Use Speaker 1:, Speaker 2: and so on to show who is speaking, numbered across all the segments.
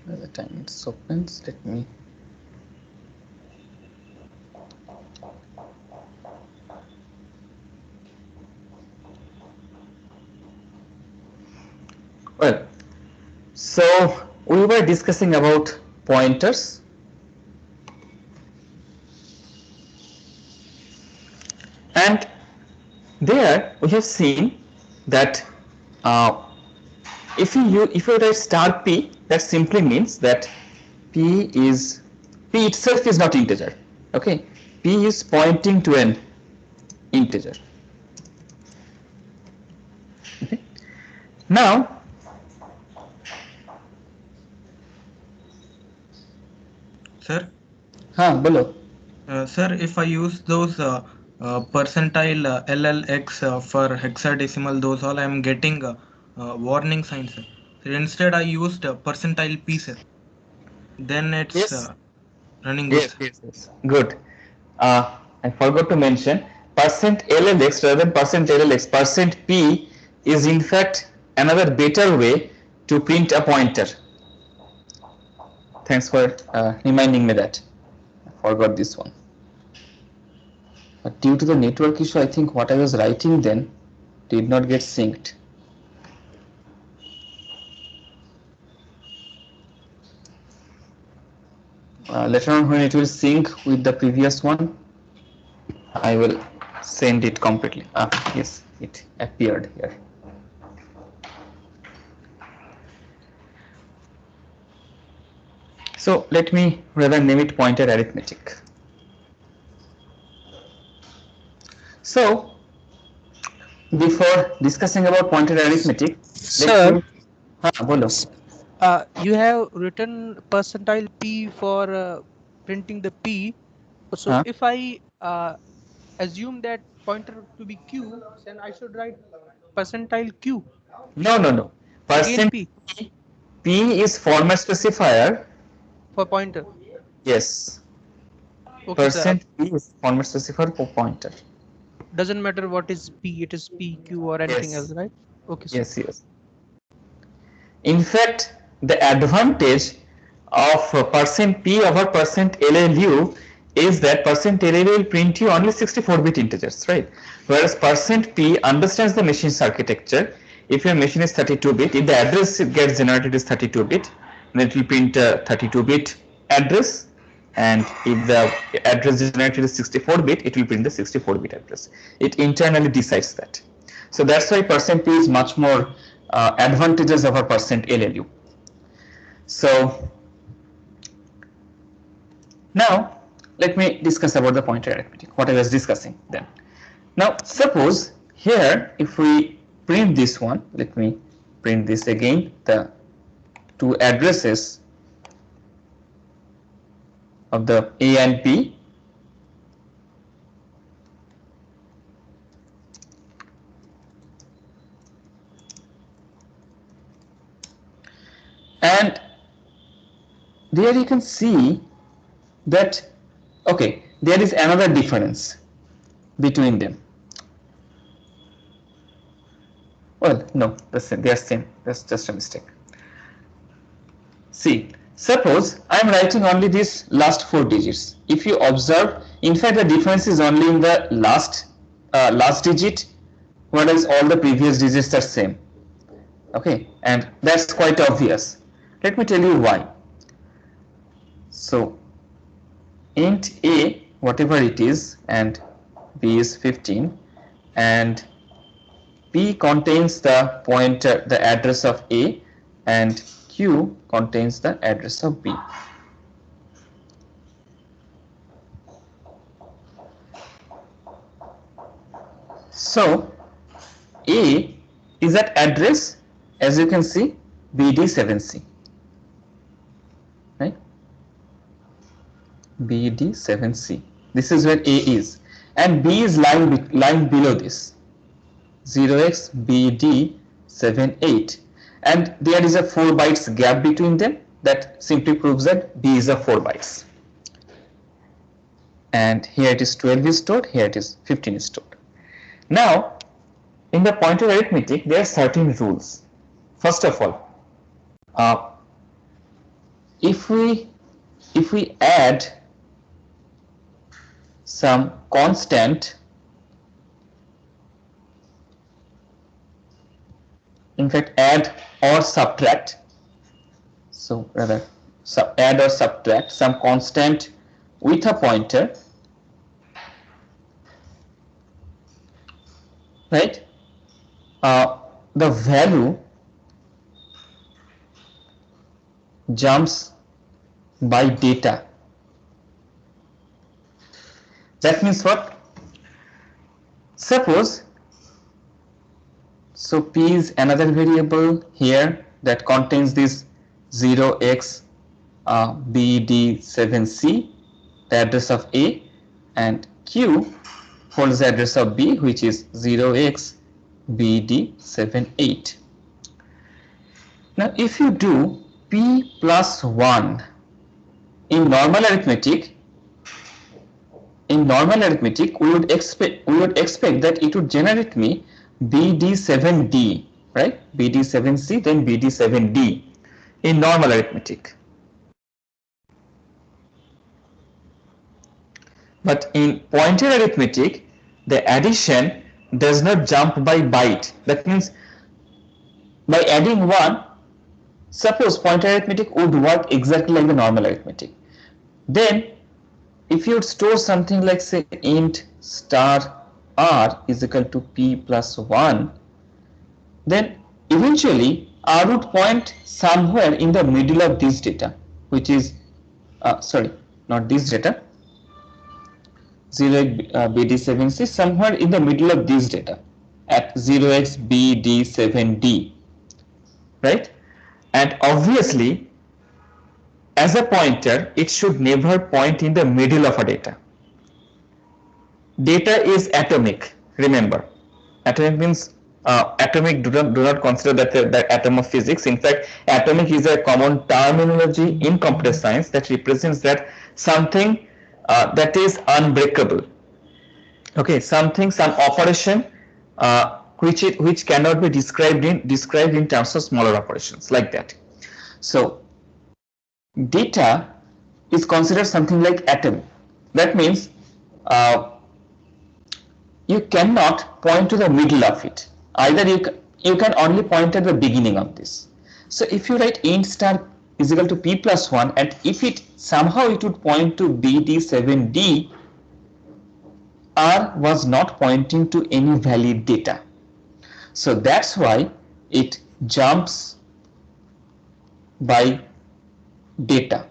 Speaker 1: By the time it opens, let me. Well, so we were discussing about pointers, and there we have seen that uh, if you write star p, that simply means that p itself is not integer. Okay, p is pointing to an integer. Okay. Now,
Speaker 2: Sir,
Speaker 1: bolo.
Speaker 2: sir, if I use those percentile LLX for hexadecimal, those all I am getting warning signs. Sir. So instead, I used percentile P, sir. Then it's
Speaker 1: Yes.
Speaker 2: running good,
Speaker 1: Yes,
Speaker 2: sir.
Speaker 1: yes, yes. Good. I forgot to mention percent %LLX rather than percent %LLX. Percent %P is in fact another better way to print a pointer. Thanks for reminding me that. I forgot this one. But due to the network issue, I think what I was writing then did not get synced. Later on, when it will sync with the previous one, I will send it completely. Yes, it appeared here. So let me rather name it pointer arithmetic. So before discussing about pointer arithmetic, let
Speaker 3: Sir,
Speaker 1: me. Bolo.
Speaker 3: you have written percentile P for printing the P. So
Speaker 1: Huh?
Speaker 3: if I assume that pointer to be Q, then I should write percentile Q,
Speaker 1: No, no, no.
Speaker 3: again
Speaker 1: Percent
Speaker 3: P
Speaker 1: P is format specifier.
Speaker 3: for pointer.
Speaker 1: Yes.
Speaker 3: Okay, sir.
Speaker 1: Percent P is format specifier for pointer.
Speaker 3: Doesn't matter what is P, it is P, Q, or anything else,
Speaker 1: Yes.
Speaker 3: right? Okay, sir.
Speaker 1: Yes, yes. In fact, the advantage of percent %P over percent %LLU is that percent %LLU will print you only 64-bit integers, right? Whereas percent %P understands the machine's architecture. If your machine is 32-bit, if the address it gets generated is 32-bit, then it will print a 32-bit address, and if the address generated is 64-bit, it will print the 64-bit address. It internally decides that. So that's why percent %P is much more advantages over percent %LLU. So now let me discuss about the pointer arithmetic, what I was discussing then. Now suppose here if we print this one, let me print this again, the two addresses of the A and B, and there you can see that, okay, there is another difference between them. Well, no, they are same. That's just a mistake. See, suppose I am writing only these last 4 digits. If you observe, in fact, the difference is only in the last digit, whereas all the previous digits are same. Okay, and that's quite obvious. Let me tell you why. So, int a, whatever it is, and b is 15, and P contains the pointer, the address of A, and Q contains the address of B. So A is at address, as you can see, BD7C, right? BD7C. This is where A is, and B is lying below this, 0xBD78, and there is a 4 bytes gap between them. That simply proves that B is a 4 bytes. And here it is 12 is stored, here it is 15 is stored. Now, in the pointer arithmetic, there are certain rules. First of all, uh, if we add some constant, in fact add or subtract, so rather add or subtract some constant with a pointer, right? The value jumps by data. That means what? Suppose, so p is another variable here that contains this 0x BD7C, the address of A, and Q holds the address of B, which is 0x BD78. Now, if you do p plus 1 in normal arithmetic, we would expect that it would generate me BD7D, right? BD7C, then BD7D in normal arithmetic. But in pointer arithmetic, the addition does not jump by byte. That means by adding 1, suppose pointer arithmetic would work exactly like the normal arithmetic. Then if you would store something like, say, int star r is equal to p plus 1, then eventually r would point somewhere in the middle of this data, which is sorry, not this data, 0x BD7C, somewhere in the middle of this data at 0x BD7D, right? And obviously, as a pointer, it should never point in the middle of a data. Data is atomic, remember. Atomic means atomic, do not consider that the atom of physics. In fact, atomic is a common terminology in computer science that represents that something that is unbreakable. Okay, some operation which cannot be described in terms of smaller operations, like that. So data is considered something like atom. That means you cannot point to the middle of it. Either you can only point at the beginning of this. So if you write int star is equal to p plus 1, and if it somehow it would point to BD7D, R was not pointing to any valid data. So that's why it jumps by data.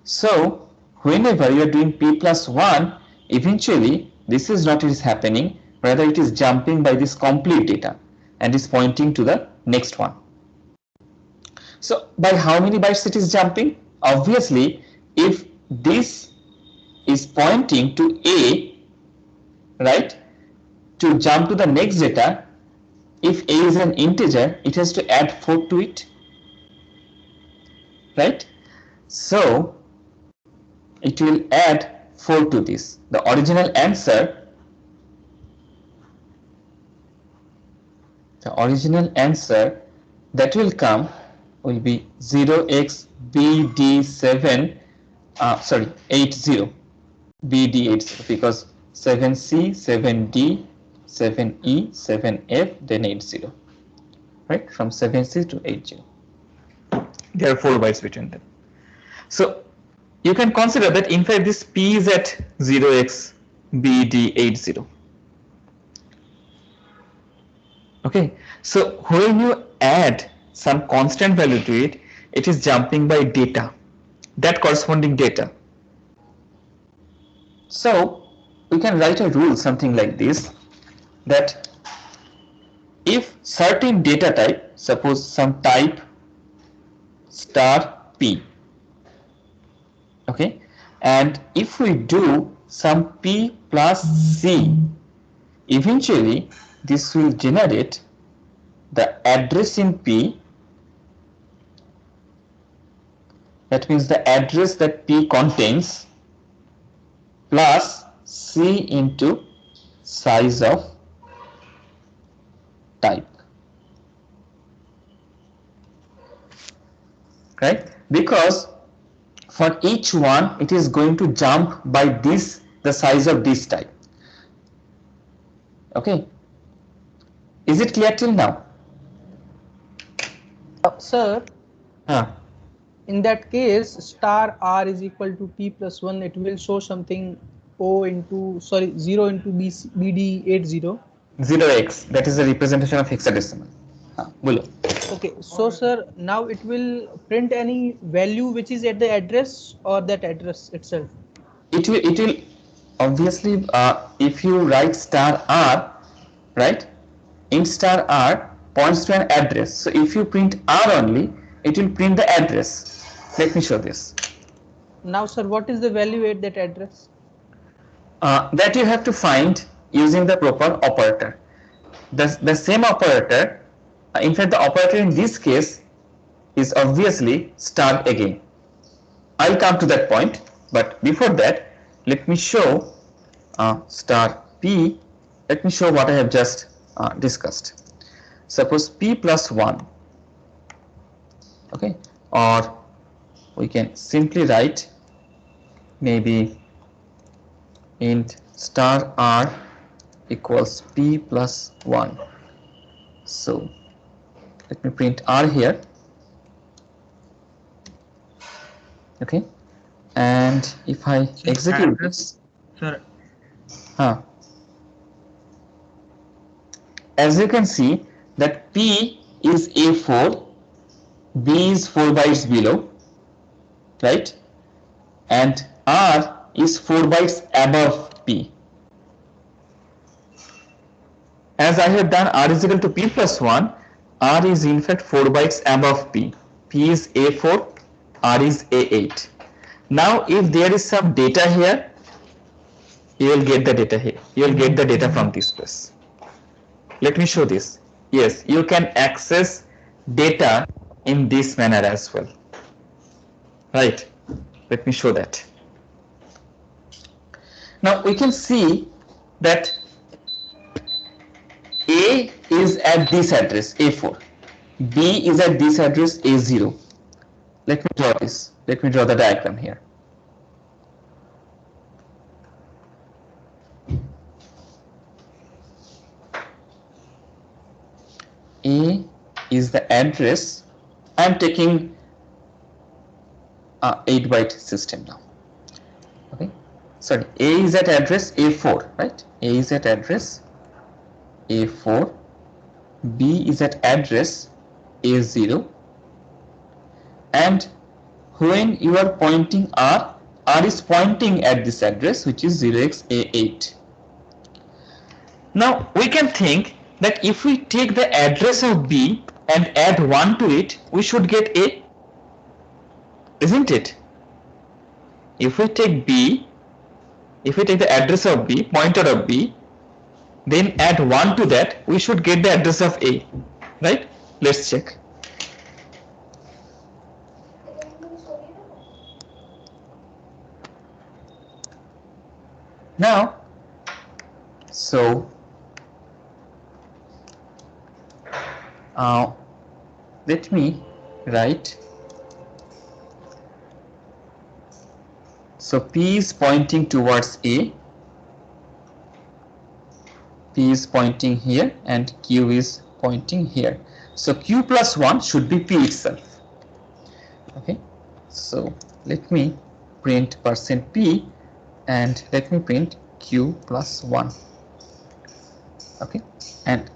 Speaker 1: So whenever you are doing p plus 1, eventually this is not what is happening, rather it is jumping by this complete data and is pointing to the next one. So by how many bytes it is jumping? Obviously, if this is pointing to A, right, to jump to the next data, if A is an integer, it has to add 4 to it, right? So it will add 4 to this. The original answer that will come will be 0xBD7 80 BD80, because 7C, 7D, 7E, 7F, then 80, right? From 7C to 80. There are 4 bytes between them. So you can consider that in fact this P is at 0xBD80. Okay, so when you add some constant value to it, it is jumping by data, that corresponding data. So we can write a rule something like this, that if certain data type, suppose some type star P, okay, and if we do some P plus C, eventually this will generate the address in P, that means the address that P contains, plus C into size of type. right? Because for each one it is going to jump by this, the size of this type. Okay, is it clear till now?
Speaker 3: Sir,
Speaker 1: Huh.
Speaker 3: in that case, star r is equal to p plus 1, it will show something o into, sorry, 0 into bd80.
Speaker 1: 0x, that is the representation of hexadecimal. हाँ, बोलो.
Speaker 3: Okay, so sir, now it will print any value which is at the address or that address itself.
Speaker 1: It will obviously, if you write star r, right, in star r points to an address. So if you print r only, it will print the address. Let me show this.
Speaker 3: Now, sir, what is the value at that address?
Speaker 1: That you have to find using the proper operator. The same operator, in fact, the operator in this case is obviously star again. I'll come to that point, but before that, let me show star p. Let me show what I have just discussed. Suppose p plus 1, okay, or we can simply write maybe int star r equals p plus 1. So let me print r here, okay, and if I execute this,
Speaker 2: Sir,
Speaker 1: as you can see that p is a4, b is 4 bytes below, right, and r is 4 bytes above p. As I have done r is equal to p plus 1, r is in fact 4 bytes above p. P is a4, r is a8. Now if there is some data here, you will get the data here. You will get the data from this place. Let me show this. Yes, you can access data in this manner as well. Right. Let me show that. Now we can see that A is at this address A4, B is at this address A0. Let me draw this. Let me draw the diagram here. A is the address. I am taking 8-byte system now. Okay, sorry. A is at address A4, right? A is at address A4. B is at address A0. And when you are pointing R, R is pointing at this address, which is 0xA8. Now we can think that if we take the address of B and add 1 to it, we should get A, isn't it? If we take B, if we take the address of B, pointer of B, then add 1 to that, we should get the address of A, right? Let's check. Now, so let me write. So P is pointing towards A, P is pointing here, and Q is pointing here. So Q plus 1 should be P itself. Okay, so let me print %P and let me print Q plus 1. Okay, and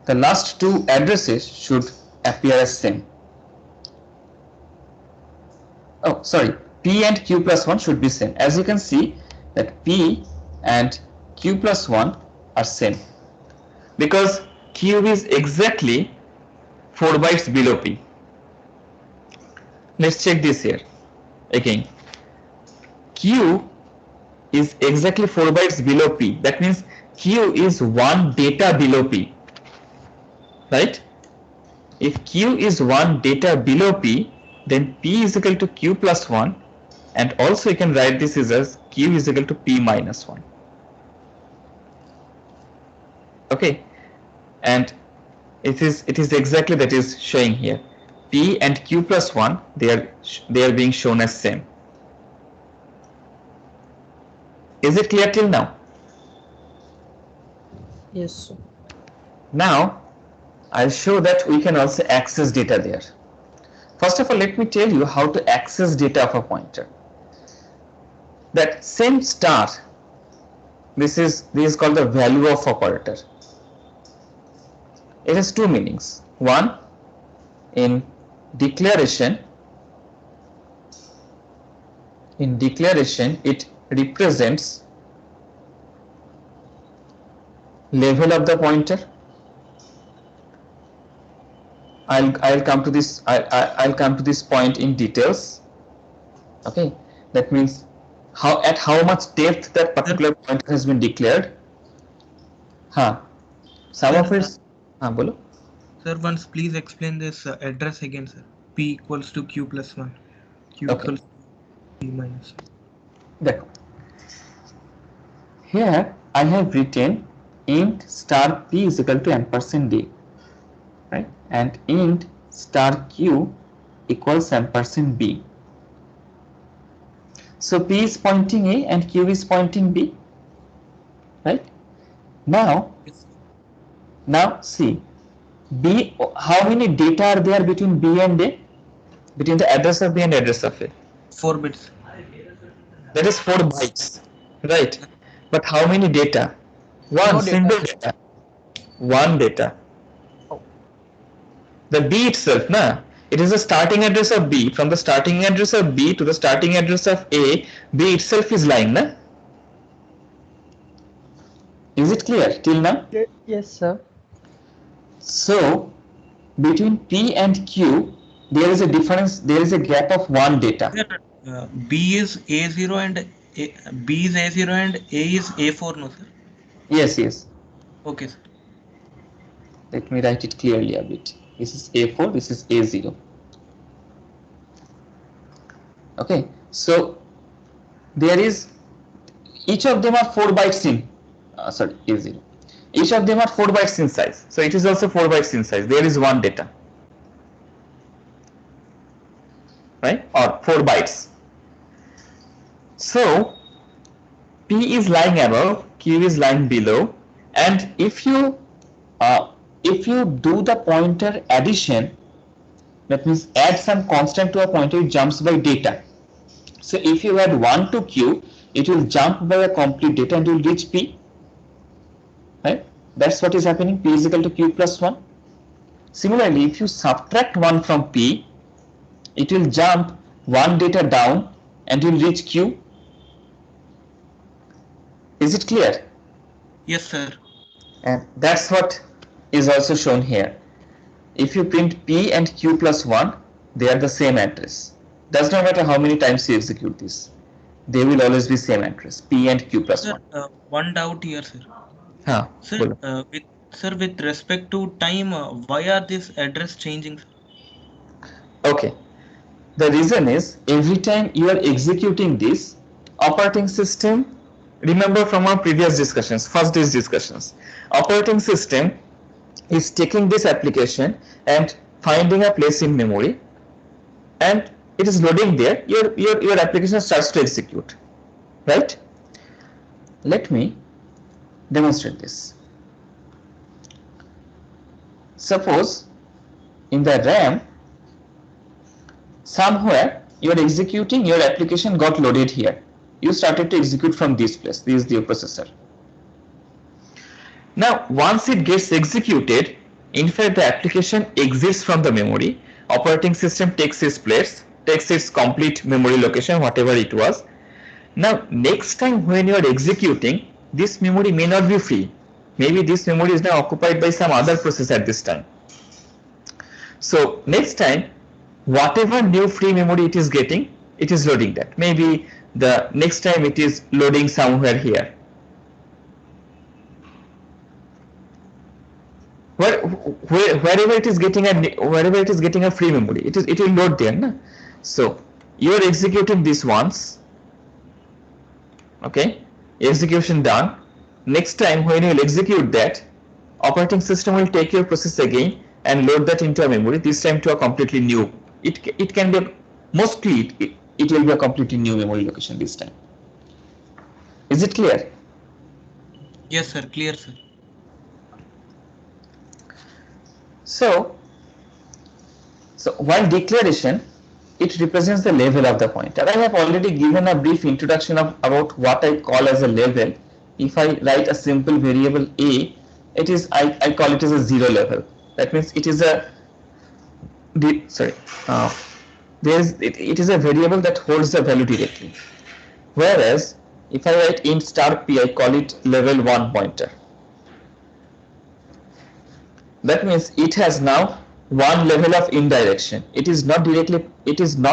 Speaker 1: the last two addresses should appear as same. Oh, sorry, P and Q plus 1 should be same. As you can see that P and Q plus 1 are same because Q is exactly 4 bytes below P. Let's check this here again. Q is exactly 4 bytes below P. That means Q is 1 data below P, right? If Q is 1 data below P, then P is equal to Q plus 1, and also you can write this as Q is equal to P minus 1. Okay, and it is exactly that is showing here. P and Q plus 1, they are being shown as same. Is it clear till now?
Speaker 3: Yes, sir.
Speaker 1: Now I'll show that we can also access data there. First of all, let me tell you how to access data of a pointer. That same star, this is called the value of operator. It has two meanings. One, in declaration it represents level of the pointer. I'll come to this. I'll come to this point in details. Okay, that means at how much depth that particular pointer has been declared. Some
Speaker 2: Sir,
Speaker 1: of it. Bolo.
Speaker 2: Sir, once please explain this address again, sir. P equals to Q plus 1. Q
Speaker 1: Okay.
Speaker 2: equals to P minus 1.
Speaker 1: देखो, here I have written int star p is equal to ampersand d, right? And int star q equals ampersand b. So p is pointing a and q is pointing b, right? Now see, b, how many data are there between b and a? Between the address of b and address of a?
Speaker 2: 4 bits.
Speaker 1: That is 4 bytes, right? But how many data? One
Speaker 3: No
Speaker 1: single
Speaker 3: data.
Speaker 1: data. One data. The B itself, it is the starting address of B. From the starting address of B to the starting address of A, B itself is lying, Is it clear till now?
Speaker 3: Yes, sir.
Speaker 1: So, between P and Q, there is a difference, there is a gap of one data.
Speaker 2: Sir, B is A0 and B is A0 and A is A4, no, sir?
Speaker 1: Yes.
Speaker 2: Okay, sir.
Speaker 1: Let me write it clearly a bit. This is A4, this is A0. Okay, so there is, each of them are 4 bytes in, A0. Each of them are 4 bytes in size. So it is also 4 bytes in size. There is one data, right? Or 4 bytes. So P is lying above, Q is lying below, and if you do the pointer addition, that means add some constant to a pointer, it jumps by data. So if you add 1 to Q, it will jump by a complete data and will reach P. Right? That's what is happening. P is equal to Q plus 1. Similarly, if you subtract 1 from P, it will jump one data down and will reach Q. Is it clear?
Speaker 2: Yes, sir.
Speaker 1: And that's what is also shown here. If you print P and Q plus 1, they are the same address. Does not matter how many times you execute this. They will always be same address, P and Q plus
Speaker 2: Sir,
Speaker 1: 1.
Speaker 2: one doubt here, sir. Sir,
Speaker 1: Bolo.
Speaker 2: with respect to time, why are this address changing, sir?
Speaker 1: Okay. The reason is every time you are executing this, operating system, remember from our previous discussions, first day's discussions, operating system is taking this application and finding a place in memory, and it is loading there. Your application starts to execute, right? Let me demonstrate this. Suppose in the RAM, somewhere you are executing, your application got loaded here. You started to execute from this place. This is your processor. Now, once it gets executed, in fact, the application exits from the memory. Operating system takes its place, takes its complete memory location, whatever it was. Now, next time when you are executing, this memory may not be free. Maybe this memory is now occupied by some other process at this time. So, next time, whatever new free memory it is getting, it is loading that. Maybe the next time it is loading somewhere here. Wherever it is getting a free memory, it will load there. Na? So you are executing this once. Okay, execution done. Next time when you will execute that, operating system will take your process again and load that into a memory, this time to a completely new. It can be mostly it will be a completely new memory location this time. Is it clear?
Speaker 2: Yes, sir. Clear, sir.
Speaker 1: So while declaration, it represents the level of the pointer. I have already given a brief introduction about what I call as a level. If I write a simple variable a, it is I call it as a zero level. That means it is a sorry it is a variable that holds the value directly. Whereas if I write int star p, I call it level 1 pointer. That means it has now one level of indirection. It is not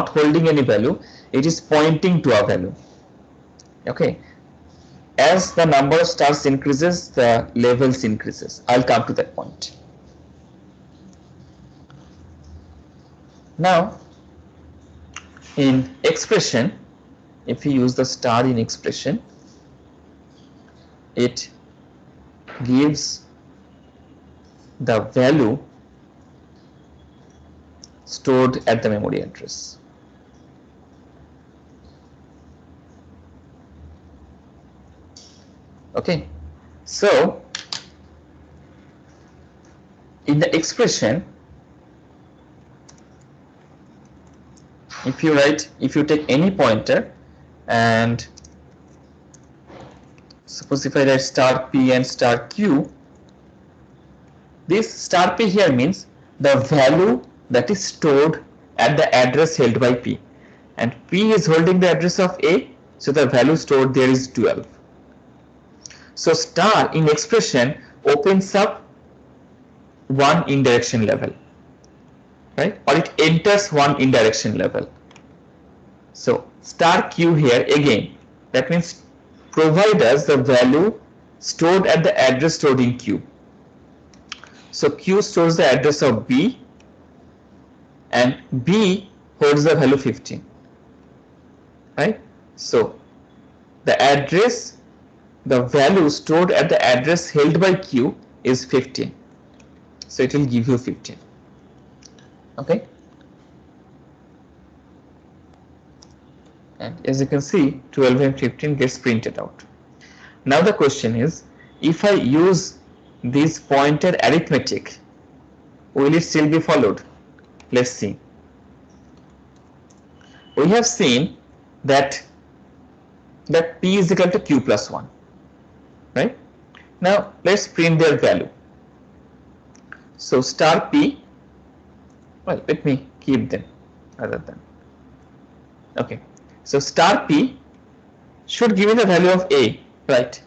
Speaker 1: holding any value, it is pointing to a value. Okay, as the number of stars increases, the levels increases. I'll come to that point. Now in expression, if you use the star in expression, it gives the value stored at the memory address. Okay, so in the expression, if you take any pointer and suppose if I write star p and star q, this star p here means the value that is stored at the address held by p, and p is holding the address of a, so the value stored there is 12. So star in expression opens up one indirection level, right, or it enters one indirection level. So star q here again, that means provide us the value stored at the address stored in q. So q stores the address of b and b holds the value 15, right? So the value stored at the address held by q is 15, so it will give you 15. Okay, and as you can see 12 and 15 gets printed out. Now the question is, if I use this pointer arithmetic, will it still be followed? Let's see. We have seen that p is equal to q plus 1, right? Now let's print their value. So star p, well, let me keep them rather than, okay, so star p should give me the value of a, right,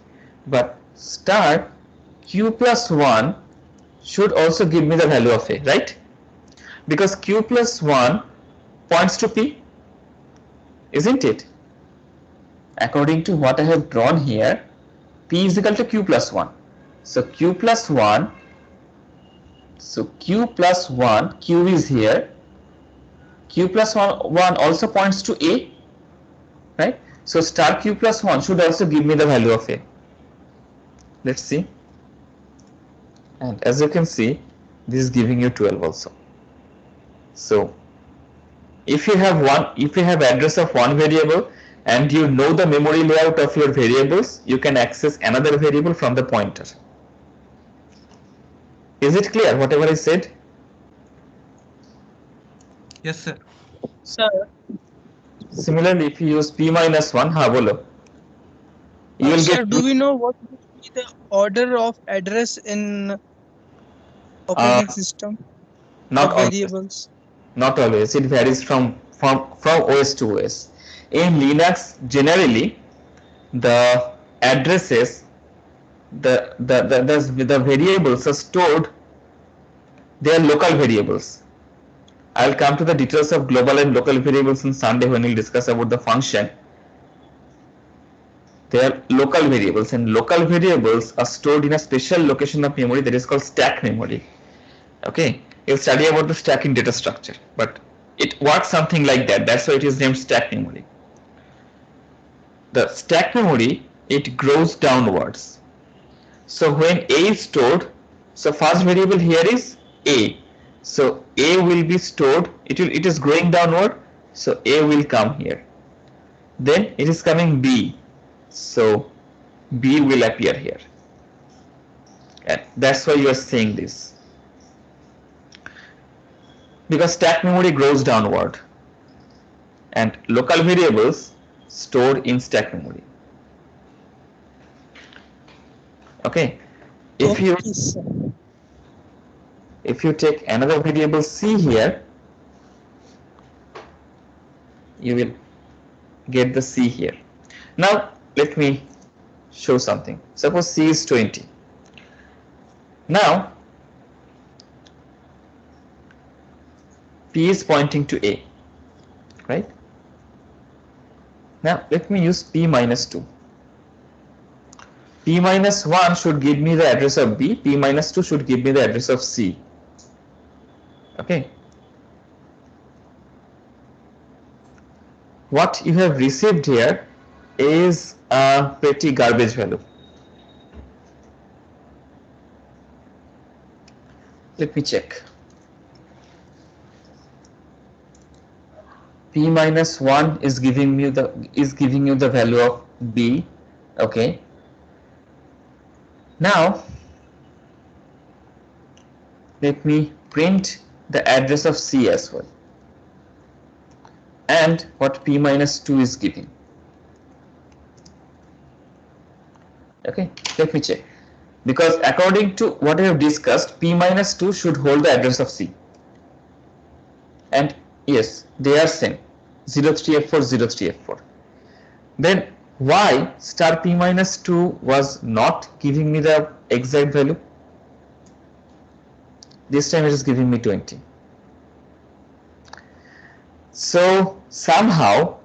Speaker 1: but star q plus 1 should also give me the value of a, right, because q plus 1 points to p, isn't it? According to what I have drawn here, p is equal to q plus 1. So q plus 1, q is here, q plus 1 also points to a, right? So star q plus 1 should also give me the value of a. Let's see. And as you can see, this is giving you 12 also. So if you have address of one variable and you know the memory layout of your variables, you can access another variable from the pointer. Is it clear whatever I said?
Speaker 2: Yes, sir.
Speaker 3: Sir,
Speaker 1: Similarly, if you use p minus 1, bolo, you will
Speaker 3: sir,
Speaker 1: get
Speaker 3: do we know what would be the order of address in
Speaker 1: uh,
Speaker 3: operating system
Speaker 1: not
Speaker 3: of
Speaker 1: always.
Speaker 3: variables?
Speaker 1: Not always. It varies from OS to OS. In Linux, generally, the addresses, the variables are stored. They are local variables. I'll come to the details of global and local variables on Sunday when we'll discuss about the function. They are local variables, and local variables are stored in a special location of memory that is called stack memory. Okay, you'll study about the stack in data structure, but it works something like that. That's why it is named stack memory. The stack memory, it grows downwards. So when a is stored, so first variable here is a. So A will be stored, it is growing downward, so A will come here. Then it is coming B, so B will appear here. And that's why you are seeing this. Because stack memory grows downward and local variables stored in stack memory. Okay. If you
Speaker 3: Okay, sir.
Speaker 1: if you take another variable C here, you will get the C here. Now let me show something. Suppose C is 20. Now P is pointing to A, right? Now let me use P minus 2. P minus 1 should give me the address of B, P minus 2 should give me the address of C. Okay. What you have received here is a pretty garbage value. Let me check. P minus 1 is giving you the value of B. Okay. Now let me print the address of C as well, and what P minus 2 is giving. Okay, let me check. Because according to what I have discussed, P minus 2 should hold the address of C. And yes, they are same, 03F4, 03F4. Then why star P minus 2 was not giving me the exact value? This time it is giving me 20. So somehow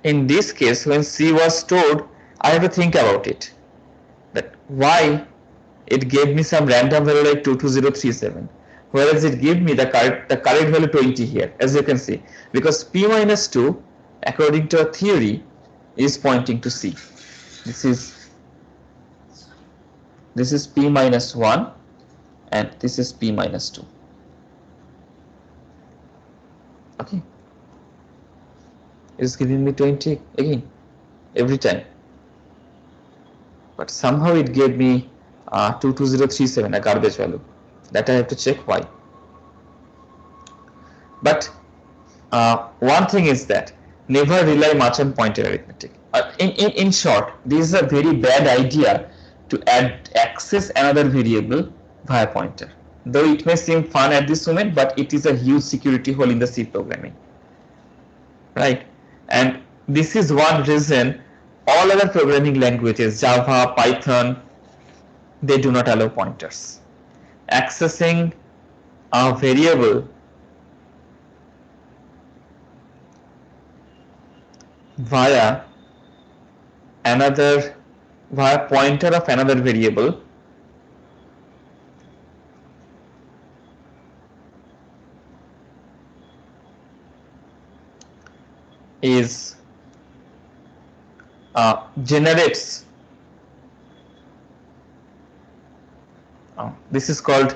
Speaker 1: in this case, when C was stored, I have to think about it, that why it gave me some random value like 22037, whereas it gave me the correct value 20 here, as you can see, because P minus 2 according to a theory is pointing to C. This is P minus 1 and this is P minus 2. Okay, it's giving me 20 again every time, but somehow it gave me 22037, a garbage value. That I have to check why. But one thing is that never rely much on pointer arithmetic. In short, this is a very bad idea to access another variable via pointer. Though it may seem fun at this moment, but it is a huge security hole in the C programming. Right? And this is one reason all other programming languages, Java, Python, they do not allow pointers. Accessing a variable via pointer of another variable is generates this is called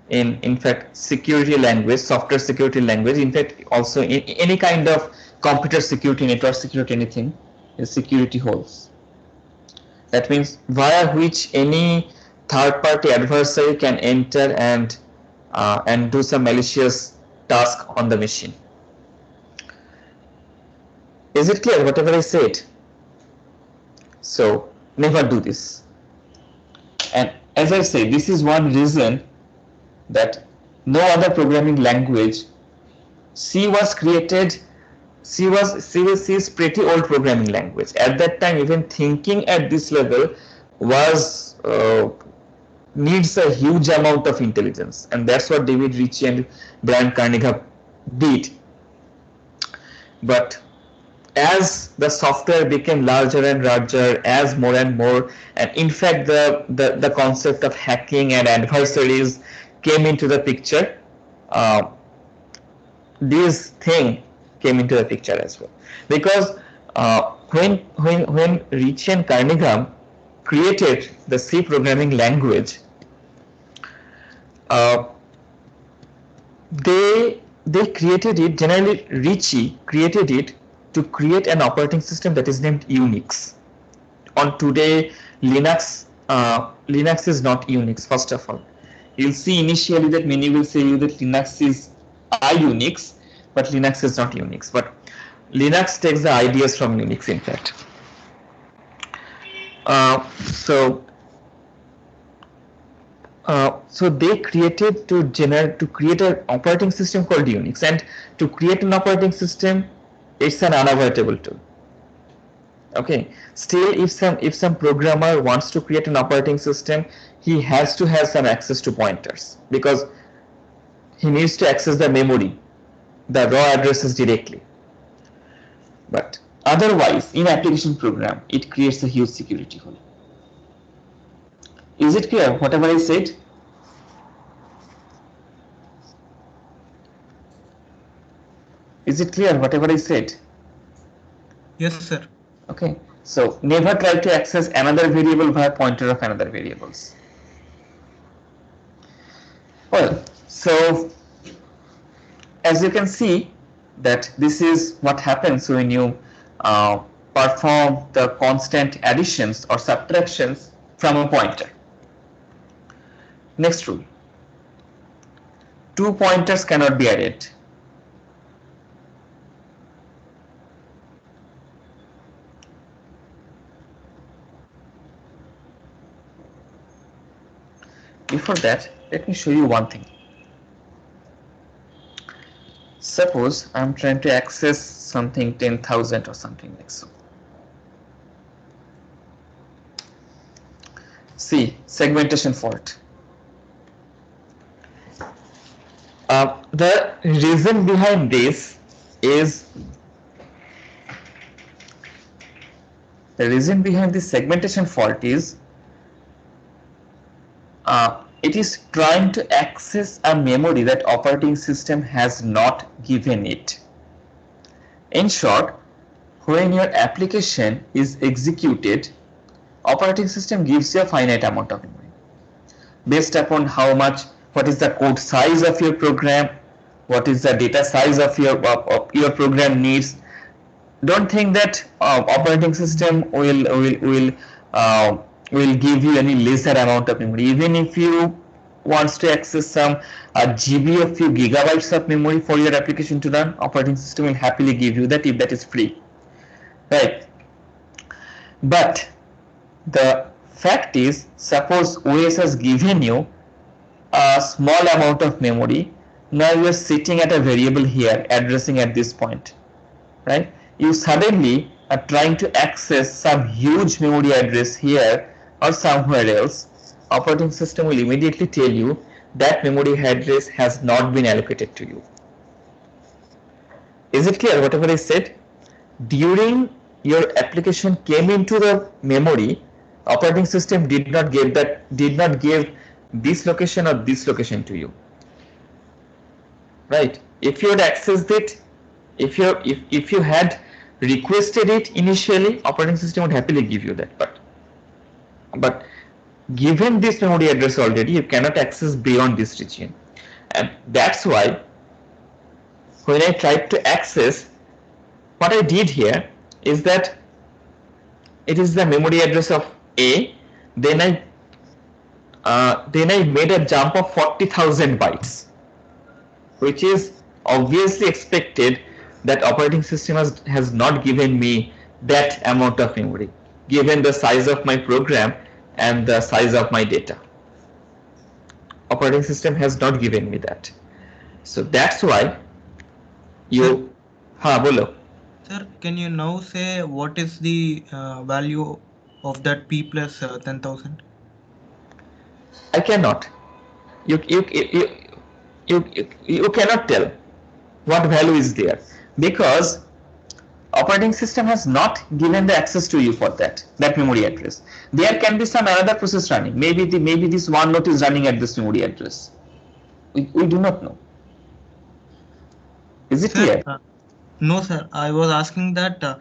Speaker 1: in fact security language, software security language, in fact also in any kind of computer security, network security, anything, is security holes. That means via which any third party adversary can enter and do some malicious task on the machine. Is it clear whatever I said? So never do this. And as I say, this is one reason that no other programming language, C was created, C is pretty old programming language. At that time, even thinking at this level was needs a huge amount of intelligence, and that's what David Ritchie and Brian Kernighan did. But as the software became larger and larger, as more and more, and in fact the concept of hacking and adversaries came into the picture, this thing came into the picture as well. Because when Ritchie and Kernighan created the C programming language, they created it, generally Ritchie created it to create an operating system that is named Unix. On today, Linux is not Unix. First of all, you'll see initially that many will say you that Linux is a Unix, but Linux is not Unix. But Linux takes the ideas from Unix, in fact. Uh, so so they created to create an operating system called Unix, and to create an operating system, it's an unavoidable tool. Okay, still if some programmer wants to create an operating system, he has to have some access to pointers, because he needs to access the memory, the raw addresses directly. But otherwise, in application program, it creates a huge security hole. Is it clear whatever I said? Is it clear whatever I said?
Speaker 2: Yes, sir.
Speaker 1: Okay, so never try to access another variable via pointer of another variables. Well, so as you can see that this is what happens when you perform the constant additions or subtractions from a pointer. Next rule. Two pointers cannot be added. Before that, let me show you one thing. Suppose I'm trying to access something 10,000 or something like so. See, segmentation fault. The reason behind this is segmentation fault is it is trying to access a memory that operating system has not given it. In short, when your application is executed, operating system gives you a finite amount of memory based upon what is the code size of your program, what is the data size of your program needs. Don't think that operating system will give you any lesser amount of memory. Even if you wants to access some GB of few gigabytes of memory for your application to run, operating system will happily give you that if that is free, right? But the fact is, suppose OS has given you a small amount of memory. Now you are sitting at a variable here, addressing at this point, right? You suddenly are trying to access some huge memory address here or somewhere else. Operating system will immediately tell you that memory address has not been allocated to you. Is it clear whatever I said? During your application came into the memory, operating system did not give this location or this location to you, right? If you had accessed it, if you had requested it initially, operating system would happily give you that, but given this memory address already, you cannot access beyond this region. And that's why when I tried to access, what I did here is that it is the memory address of A, then I made a jump of 40,000 bytes, which is obviously expected that operating system has not given me that amount of memory, given the size of my program and the size of my data. Operating system has not given me that. So that's why you... bolo.
Speaker 2: Sir, can you now say what is the value of that P plus 10,000?
Speaker 1: I cannot. You cannot tell what value is there, because operating system has not given the access to you for that memory address. There can be some another process running. Maybe this one node is running at this memory address. We do not know. Is it clear?
Speaker 2: No, sir. I was asking that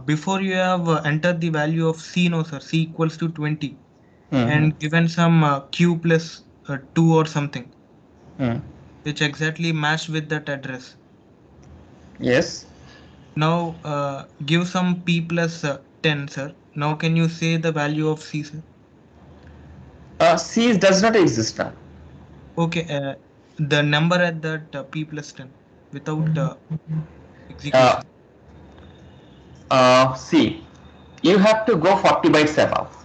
Speaker 2: before you have entered the value of C, no, sir. C equals to 20, and given some Q plus 2 or something. which exactly match with that address.
Speaker 1: Yes.
Speaker 2: Now give some p plus 10, sir. Now can you say the value of c, sir?
Speaker 1: C does not exist now.
Speaker 2: Okay, the number at that p plus 10 without
Speaker 1: Uh,
Speaker 2: execution.
Speaker 1: C, you have to go 40 bytes above.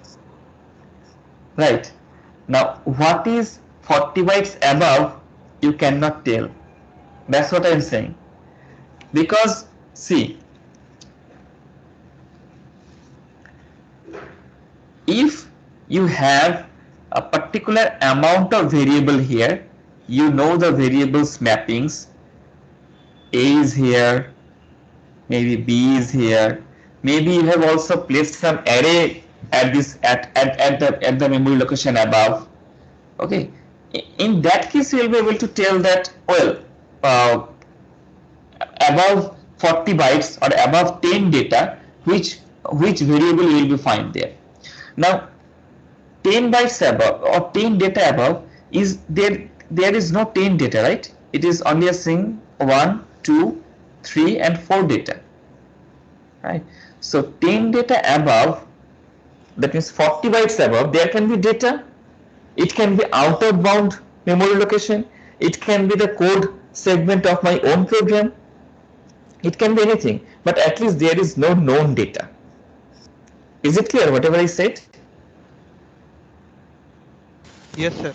Speaker 1: Right. Now, what is 40 bytes above? You cannot tell. That's what I'm saying. Because, see, if you have a particular amount of variable here, you know the variables mappings. A is here, maybe B is here. Maybe you have also placed some array at this at the memory location above. Okay, in that case you will be able to tell that, well, uh, above 40 bytes or above 10 data, which variable you will be find there. Now 10 bytes above or 10 data above, is there is no 10 data, right? It is only a string 1, 2, 3 and 4 data, right? So 10 data above, that means 40 bytes above, there can be data. It can be out of bound memory location. It can be the code segment of my own program. It can be anything, but at least there is no known data. Is it clear whatever I said?
Speaker 2: Yes, sir.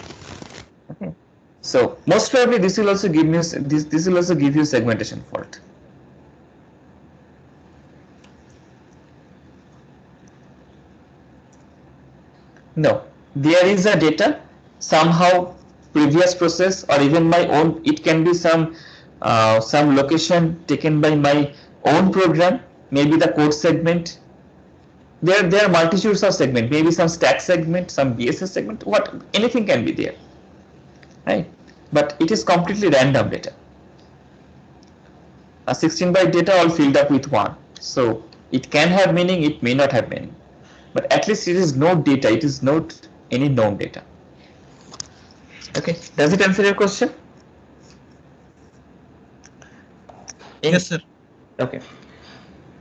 Speaker 1: Okay. So most probably this will also give me this will also give you segmentation fault. No, there is a data somehow, previous process or even my own. It can be some location taken by my own program, maybe the code segment. There are multitudes of segment, maybe some stack segment, some BSS segment. What anything can be there, right? But it is completely random data. A 16 byte data all filled up with 1. So it can have meaning, it may not have meaning. But at least it is no data, it is not any known data. Okay, does it answer your question?
Speaker 2: Yes, sir.
Speaker 1: Okay.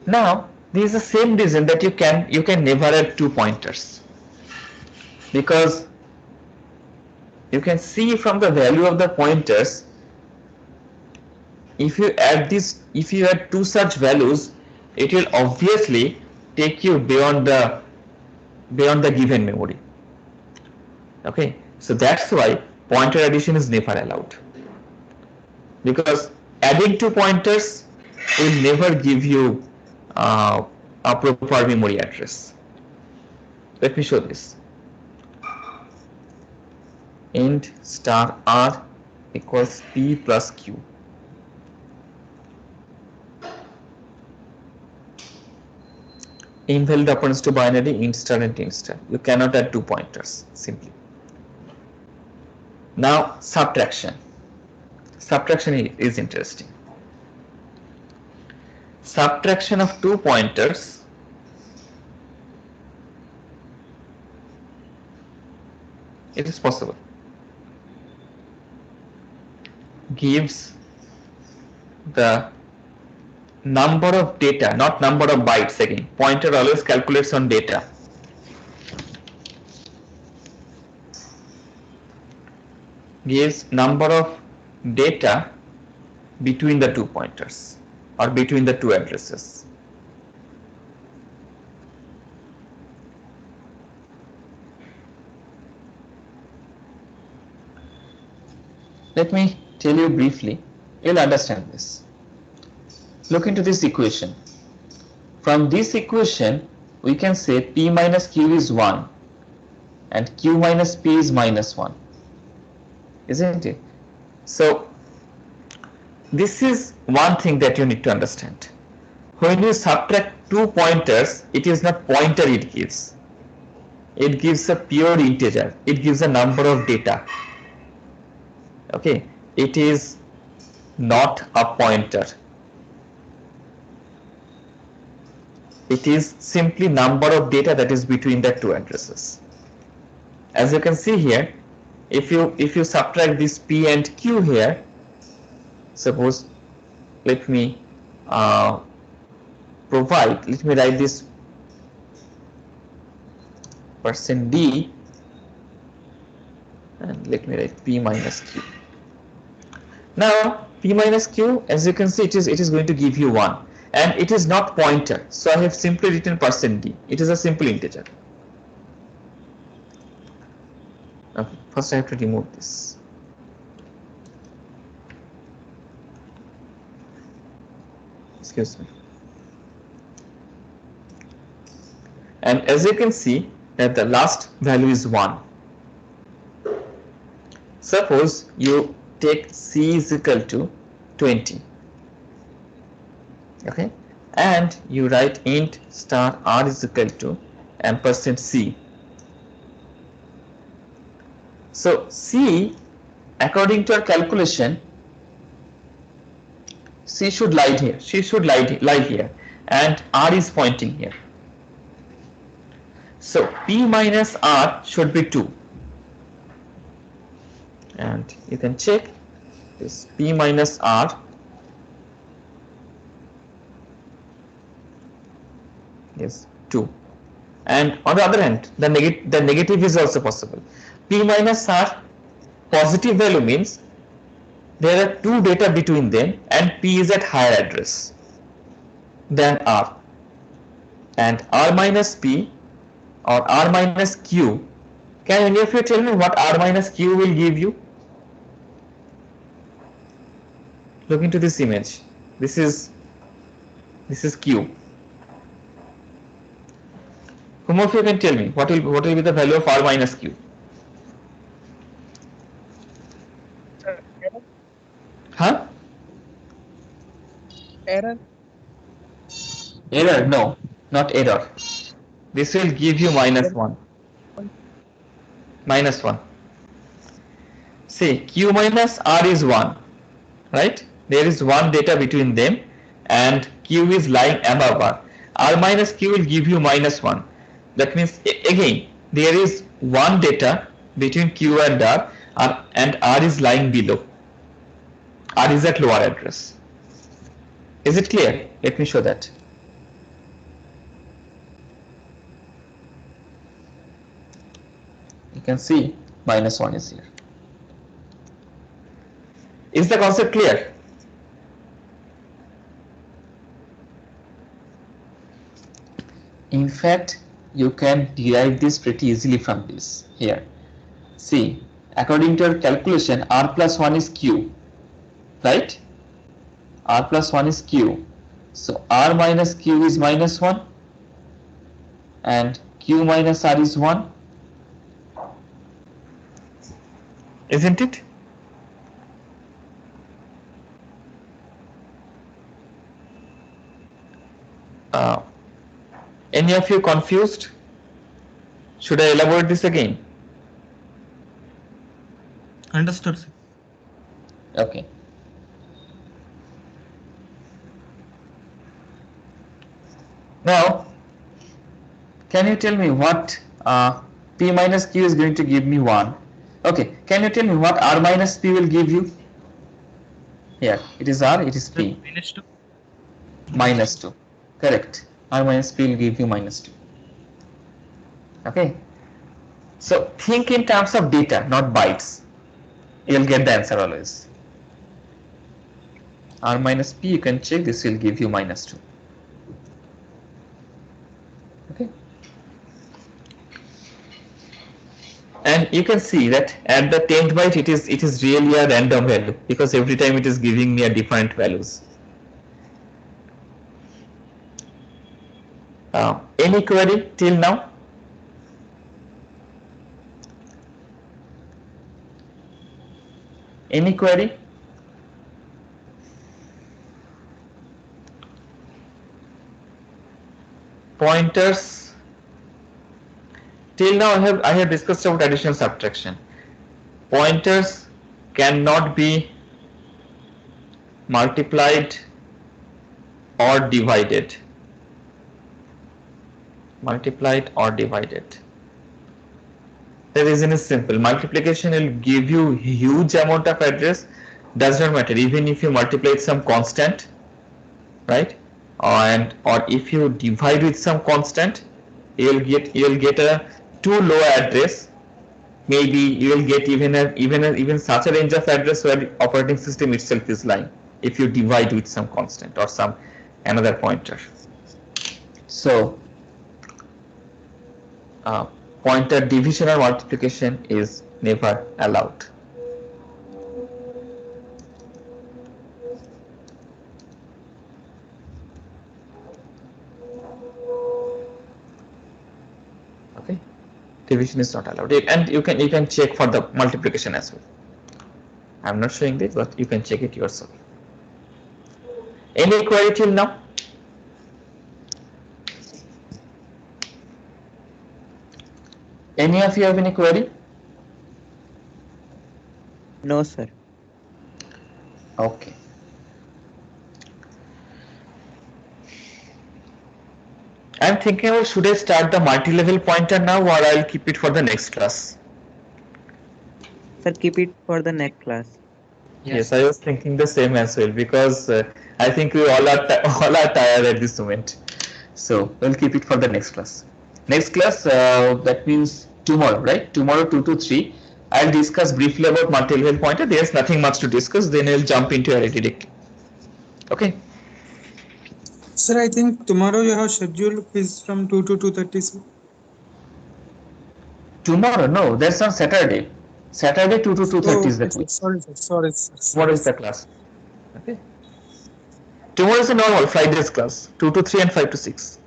Speaker 1: Now this is the same reason that you can never add 2 pointers, because you can see from the value of the pointers, if you add 2 such values, it will obviously take you beyond the given memory. Okay, so that's why pointer addition is never allowed, because adding 2 pointers will never give you a proper memory address. Let me show this. Int star r equals p plus q. Invalid operands to binary int star and int star. You cannot add 2 pointers simply. Now subtraction. Subtraction is interesting. Subtraction of 2 pointers it is possible. Gives the number of data, not number of bytes again. Pointer always calculates on data. Gives number of data between the 2 pointers or between the 2 addresses. Let me tell you briefly, you'll understand this. Look into this equation. From this equation, we can say p minus q is 1 and q minus p is minus 1. Isn't it? So, this is one thing that you need to understand. When you subtract 2 pointers, it is not pointer it gives. It gives a pure integer. It gives a number of data. Okay, it is not a pointer. It is simply number of data that is between the 2 addresses. As you can see here, if you subtract this p and q here, Suppose let me let me write this %d and let me write p minus q. Now p minus q, as you can see, it is going to give you 1, and it is not pointer, so I have simply written %d. It is a simple integer. Okay, first I have to remove this. Excuse me. And as you can see that the last value is 1. Suppose you take c is equal to 20. Okay, and you write int star r is equal to %c. So c, according to our calculation, c should lie here. She should lie here, and r is pointing here. So p minus r should be 2, and you can check this p minus r is 2, and on the other hand the negative is also possible. P minus r positive value means there are two data between them and p is at higher address than r, and r minus p or r minus q. Can any of you tell me what r minus q will give you? Look into this image. This is q. Whom of you can tell me what will be the value of r minus q? Huh?
Speaker 3: Error.
Speaker 1: Error? No, not error. This will give you -1. -1. See, q minus r is 1, right? There is one data between them, and q is lying above r. R minus q will give you -1. That means again there is one data between q and r, and r is lying below. R is at lower address. Is it clear? Let me show that. You can see -1 is here. Is the concept clear? In fact, you can derive this pretty easily from this. Here, see, according to your calculation, r plus 1 is q, right? R plus 1 is q. So r minus q is -1, and q minus r is 1. Isn't it? Any of you confused? Should I elaborate this again?
Speaker 2: Understood, sir.
Speaker 1: Okay. Now, can you tell me what p minus q is going to give me 1? Okay, can you tell me what r minus p will give you? Here, it is r, it is p.
Speaker 2: -2.
Speaker 1: -2. Correct. R minus p will give you -2. Okay. So think in terms of data, not bytes. You'll get the answer always. R minus p, you can check, this will give you -2. Okay. And you can see that at the 10th byte it is really a random value, because every time it is giving me a different values. Any query till now? Any query? Pointers. Till now I have discussed about addition subtraction. Pointers cannot be multiplied or divided. Multiplied or divided. The reason is simple. Multiplication will give you huge amount of address, does not matter, even if you multiply with some constant, right, or if you divide with some constant, you'll get a too low address. Maybe you will get even such a range of address where the operating system itself is lying if you divide with some constant or some another pointer. So pointer division or multiplication is never allowed. Okay, division is not allowed, and you can check for the multiplication as well. I'm not showing this, but you can check it yourself. Any query till now? Any of you have any query?
Speaker 4: No, sir.
Speaker 1: Okay. I'm thinking about, should I start the multi-level pointer now, or I'll keep it for the next class?
Speaker 4: Sir, keep it for the next class.
Speaker 1: Yes, I was thinking the same as well, because I think we all are all are tired at this moment. So we'll keep it for the next class. Next class, that means tomorrow, right? Tomorrow 2 to 3. I'll discuss briefly about multi-level pointer. There's nothing much to discuss. Then I'll jump into array directly. Okay.
Speaker 5: Sir, I think tomorrow you have scheduled quiz from 2 to 2:30. Sir.
Speaker 1: Tomorrow? No, that's on Saturday. Saturday 2 to 2:30 is the
Speaker 5: Okay, sir.
Speaker 1: quiz.
Speaker 5: Sorry, sir. Sorry, sir.
Speaker 1: What is the class? Okay. Tomorrow is a normal Friday's class, 2 to 3 and 5 to 6.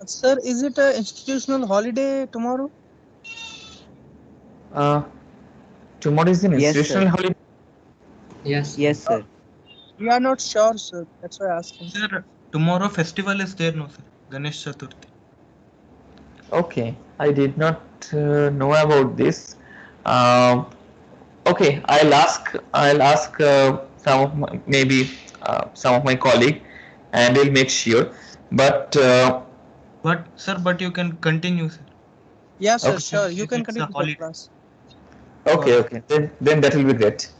Speaker 3: Sir, is it a institutional holiday tomorrow?
Speaker 1: Tomorrow is an
Speaker 4: Yes,
Speaker 1: institutional
Speaker 4: sir.
Speaker 1: holiday.
Speaker 4: Yes, sir.
Speaker 3: We are not sure, sir. That's why I asked him.
Speaker 2: Sir, tomorrow festival is there, no sir? Ganesh Chaturthi.
Speaker 1: Okay, I did not know about this. Okay, I'll ask some of my, maybe some of my colleague, and we'll make sure. But
Speaker 2: But you can continue, sir.
Speaker 3: Yeah, sir,
Speaker 1: Okay.
Speaker 3: sure. You
Speaker 2: If
Speaker 3: can
Speaker 2: it's a
Speaker 3: continue the
Speaker 2: holiday.
Speaker 3: class.
Speaker 1: okay, then that will be great.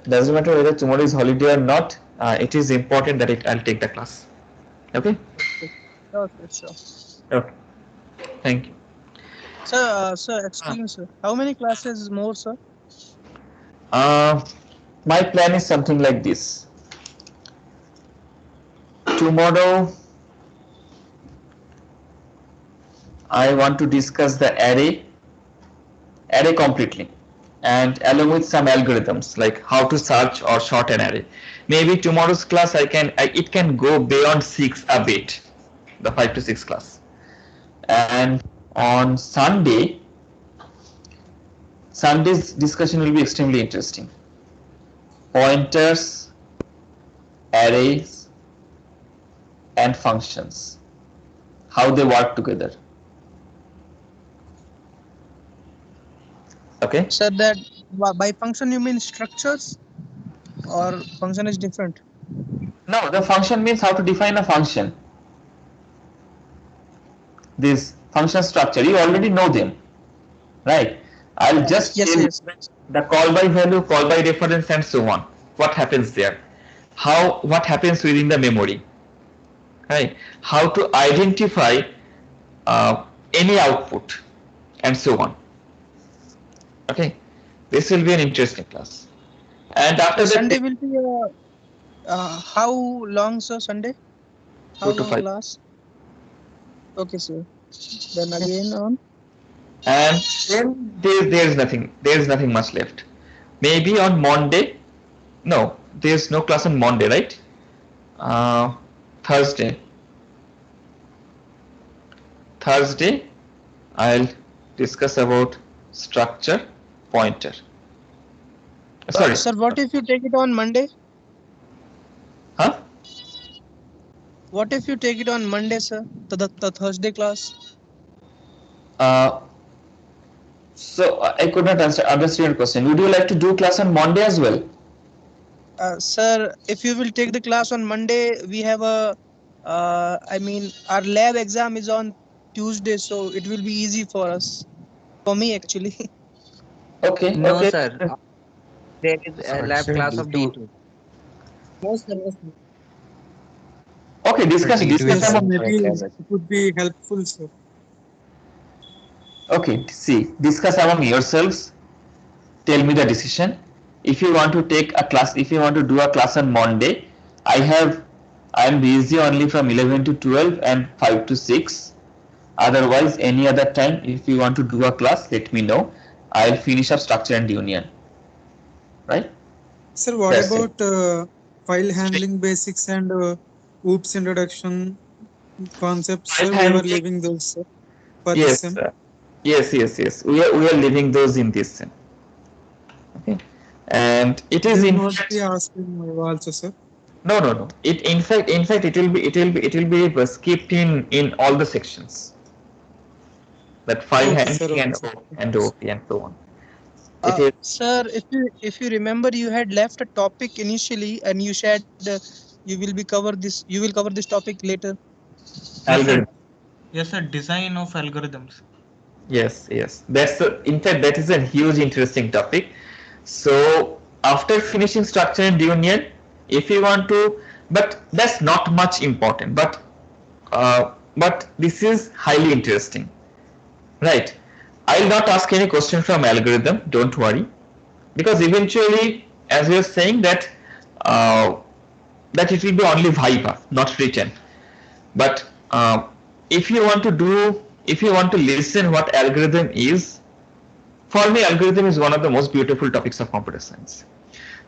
Speaker 1: Doesn't matter whether tomorrow is holiday or not. It is important that I'll take the class. Okay.
Speaker 3: Sure, sure.
Speaker 1: Okay. Thank you.
Speaker 3: Sir, excuse me, sir. How many classes more, sir?
Speaker 1: My plan is something like this. Tomorrow, I want to discuss the array completely, and along with some algorithms like how to search or sort an array. Maybe tomorrow's class it can go beyond 6 a bit, the 5 to 6 class. And on Sunday's discussion will be extremely interesting. Pointers, arrays, and functions, how they work together. Okay.
Speaker 3: Sir, that by function you mean structures, or function is different?
Speaker 1: No, the function means how to define a function. This function structure, you already know them, right? I'll just
Speaker 3: Yes,
Speaker 1: tell
Speaker 3: yes.
Speaker 1: you the call by value, call by reference, and so on. What happens there? What happens within the memory? Right? How to identify any output, and so on. Okay, this will be an interesting class. And after that,
Speaker 3: Sunday will be how long, sir? Sunday? How
Speaker 1: 2 to
Speaker 3: long
Speaker 1: 5.
Speaker 3: class? Okay, sir. Then again on.
Speaker 1: And then there's nothing much left. Maybe on Monday. No, there's no class on Monday, right? Thursday, I'll discuss about structure, pointer. Sorry.
Speaker 3: Sir, what if you take it on Monday?
Speaker 1: Huh?
Speaker 3: What if you take it on Monday, sir? The Thursday class?
Speaker 1: So I could not understand your question. Would you like to do class on Monday as well?
Speaker 3: Sir, if you will take the class on Monday, we have I mean, our lab exam is on Tuesday, so it will be easy for us. For me, actually.
Speaker 1: Okay,
Speaker 4: No,
Speaker 1: okay.
Speaker 4: sir. There is a lab
Speaker 6: Sir,
Speaker 4: class of
Speaker 6: D2.
Speaker 4: D2.
Speaker 5: No, sir, no, sir.
Speaker 1: Okay,
Speaker 6: Sir, D2
Speaker 1: discuss
Speaker 6: is
Speaker 5: Yes,
Speaker 1: about.
Speaker 6: same
Speaker 5: maybe
Speaker 6: for
Speaker 5: it
Speaker 6: chemistry.
Speaker 5: would be helpful, sir.
Speaker 1: Okay, see, discuss among yourselves. Tell me the decision. If you want to take a class, if you want to do a class on Monday, I am busy only from 11 to 12 and 5 to 6. Otherwise, any other time, if you want to do a class, let me know. I'll finish up structure and union. Right?
Speaker 5: Sir, what
Speaker 1: That's it.
Speaker 5: about file handling basics and OOPS introduction concepts,
Speaker 1: File
Speaker 5: sir? We were
Speaker 1: handling.
Speaker 5: leaving those, sir, for this
Speaker 1: Yes,
Speaker 5: sem.
Speaker 1: yes. We are leaving those in this sem. Okay, and it
Speaker 5: It
Speaker 1: is
Speaker 5: will
Speaker 1: in
Speaker 5: not be
Speaker 1: fact.
Speaker 5: asked in also, sir.
Speaker 1: No. It in fact it will be skipped in all the sections. That file handling
Speaker 5: Okay,
Speaker 1: and
Speaker 5: sir.
Speaker 1: OP and so on. It is
Speaker 3: Sir, if you remember, you had left a topic initially, and you said you will cover this topic later.
Speaker 2: Yes, sir.
Speaker 1: algorithm.
Speaker 2: Yes, sir. Design of algorithms.
Speaker 1: Yes. In fact that is a huge interesting topic. So after finishing structure and union, if you want to, but that's not much important. But this is highly interesting, right? I'll not ask any question from algorithm. Don't worry, because eventually, as we are saying uh, that it will be only viva, not written. But if you want to do, if you want to listen what algorithm is, for me algorithm is one of the most beautiful topics of computer science.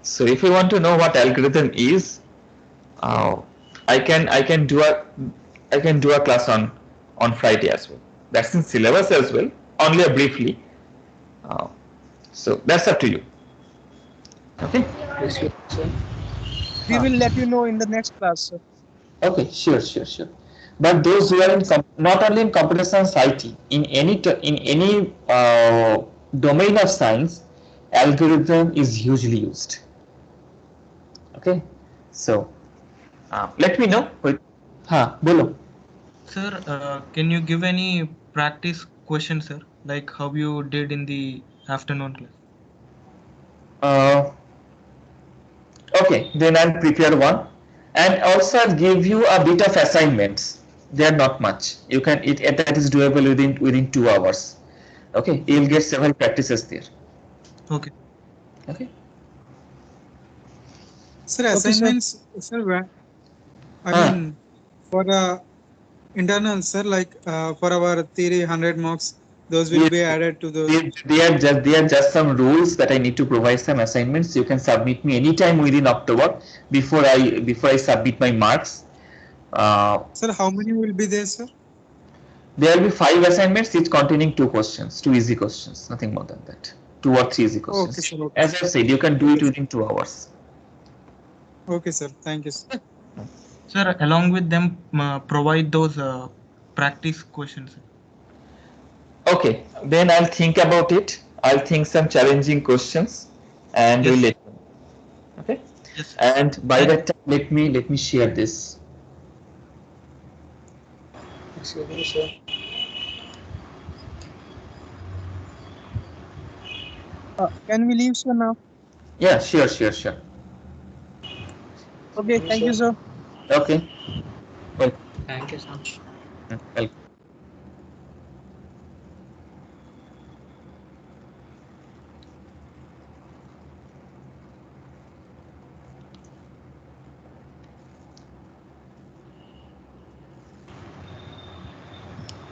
Speaker 1: So if you want to know what algorithm is, uh, I can do a class on Friday as well. That's in syllabus as well, only a briefly. Uh, so that's up to you. Okay.
Speaker 6: Yes, sir.
Speaker 3: We will let you know in the next class, sir.
Speaker 1: Okay, sure. But those who are in not only in computer science IT, in any domain of science, algorithm is hugely used. Okay, so let me know. हाँ बोलो.
Speaker 2: Sir, can you give any practice questions, sir? Like how you did in the afternoon class?
Speaker 1: Uh, okay, then I'll prepare one, and also I'll give you a bit of assignments. They are not much. You can that is doable within 2 hours. Okay, you'll
Speaker 2: Okay.
Speaker 1: get several practices there.
Speaker 2: Okay.
Speaker 1: Okay.
Speaker 5: Sir,
Speaker 3: Okay, sir.
Speaker 5: assignments, sir, I
Speaker 1: Ah,
Speaker 5: mean, for internal, sir, like for our theory 100 marks, those will
Speaker 1: yes,
Speaker 5: be added to those.
Speaker 1: they are just some rules that I need to provide some assignments. You can submit me anytime within October before I submit my marks. Uh,
Speaker 5: Sir, how many will be there, sir?
Speaker 1: there will be 5 assignments, each containing 2 questions, 2 easy questions, nothing more than that. 2 or 3 easy
Speaker 5: Okay,
Speaker 1: questions.
Speaker 5: sir. Okay,
Speaker 1: As
Speaker 5: sir.
Speaker 1: I said, you can do
Speaker 5: Okay,
Speaker 1: it
Speaker 5: sir.
Speaker 1: within 2 hours.
Speaker 5: Okay, sir. Thank you, sir.
Speaker 2: Sir, along with them, provide those practice questions, sir.
Speaker 1: Okay, then I'll think about it. I'll think some challenging questions, and we'll
Speaker 2: Yes.
Speaker 1: let you know. Okay.
Speaker 2: Yes, sir.
Speaker 1: And by
Speaker 2: And
Speaker 1: that time, let me share this.
Speaker 6: Excuse me, sir.
Speaker 3: Can we leave, sir, now?
Speaker 1: Yeah, sure.
Speaker 3: Okay,
Speaker 6: Excuse me,
Speaker 3: thank you,
Speaker 6: sir.
Speaker 3: sir.
Speaker 1: Okay. Well,
Speaker 6: Thank you, sir.
Speaker 1: welcome.